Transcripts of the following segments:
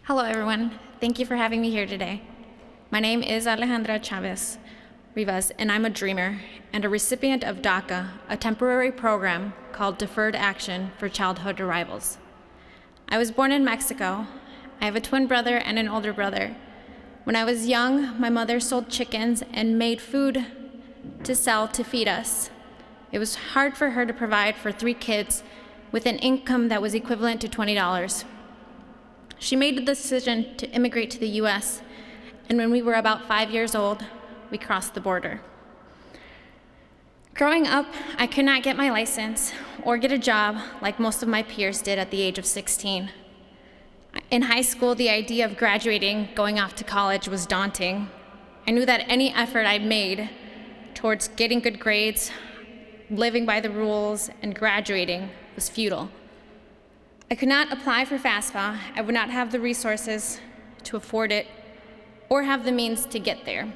Hello, everyone. Thank you for having me here today. My name is Alejandra Chavez Rivas, and I'm a dreamer and a recipient of DACA, a temporary program called Deferred Action for Childhood Arrivals. I was born in Mexico. I have a twin brother and an older brother. When I was young, my mother sold chickens and made food to sell to feed us. It was hard for her to provide for 3 kids with an income that was equivalent to $20. She made the decision to immigrate to the US, and when we were about 5 years old, we crossed the border. Growing up, I could not get my license or get a job like most of my peers did at the age of 16. In high school, the idea of graduating, going off to college was daunting. I knew that any effort I made towards getting good grades, living by the rules, and graduating was futile. I could not apply for FAFSA. I would not have the resources to afford it or have the means to get there.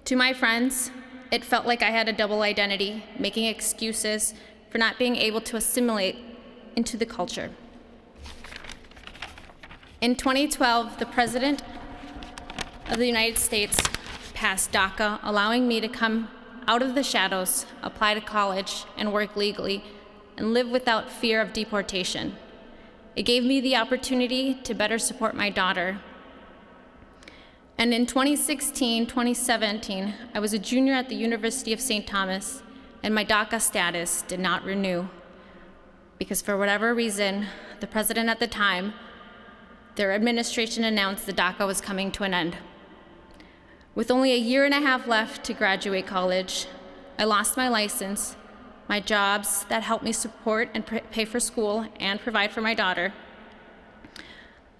To my friends, it felt like I had a double identity, making excuses for not being able to assimilate into the culture. In 2012, the President of the United States passed DACA, allowing me to come out of the shadows, apply to college, and work legally, and live without fear of deportation. It gave me the opportunity to better support my daughter. And in 2016-2017, I was a junior at the University of St. Thomas, and my DACA status did not renew because for whatever reason, the president at the time, their administration announced the DACA was coming to an end. With only a year and a half left to graduate college, I lost my license, my jobs that helped me support and pay for school and provide for my daughter.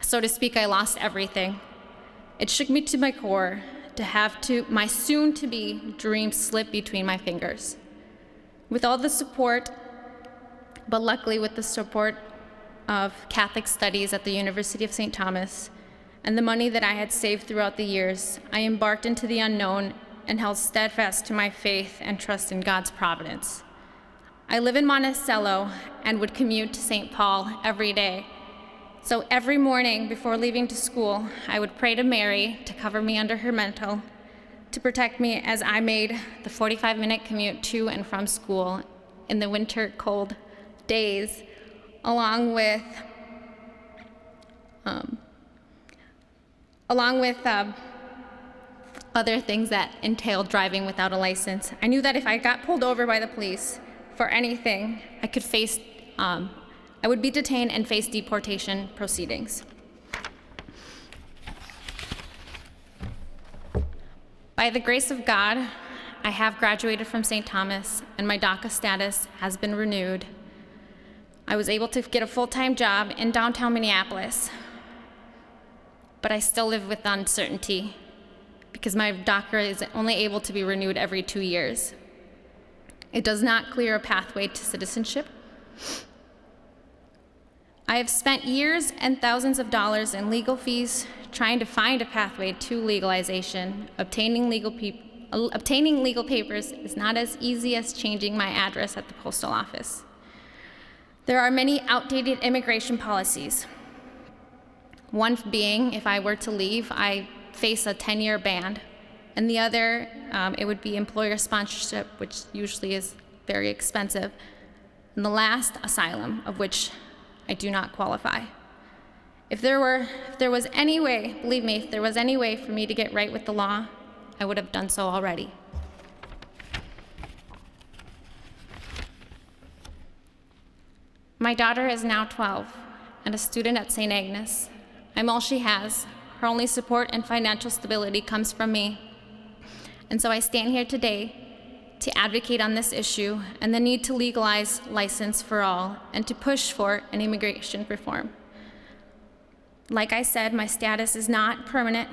So to speak, I lost everything. It shook me to my core to have my soon-to-be dream slip between my fingers. With all the support, but luckily with the support of Catholic studies at the University of St. Thomas and the money that I had saved throughout the years, I embarked into the unknown and held steadfast to my faith and trust in God's providence. I live in Monticello and would commute to St. Paul every day. So every morning before leaving to school, I would pray to Mary to cover me under her mantle, to protect me as I made the 45-minute commute to and from school in the winter cold days, along with other things that entailed driving without a license. I knew that if I got pulled over by the police for anything, I would be detained and face deportation proceedings. By the grace of God, I have graduated from St. Thomas, and my DACA status has been renewed. I was able to get a full-time job in downtown Minneapolis, but I still live with uncertainty because my DACA is only able to be renewed every 2 years. It does not clear a pathway to citizenship. I have spent years and thousands of dollars in legal fees trying to find a pathway to legalization. Obtaining legal papers is not as easy as changing my address at the postal office. There are many outdated immigration policies. One being, if I were to leave, I face a 10-year ban. And the other, it would be employer sponsorship, which usually is very expensive. And the last, asylum, of which I do not qualify. If there was any way, believe me, if there was any way for me to get right with the law, I would have done so already. My daughter is now 12 and a student at St. Agnes. I'm all she has. Her only support and financial stability comes from me. And so I stand here today to advocate on this issue and the need to legalize license for all and to push for an immigration reform. Like I said, my status is not permanent,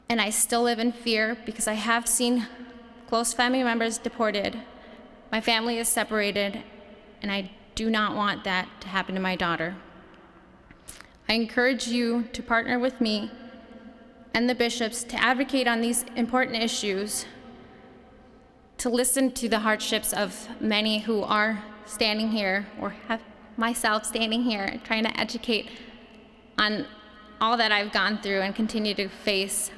and I still live in fear because I have seen close family members deported. My family is separated, and I do not want that to happen to my daughter. I encourage you to partner with me and the bishops to advocate on these important issues, to listen to the hardships of many who are standing here or myself standing here trying to educate on all that I've gone through and continue to face.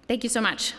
Thank you so much.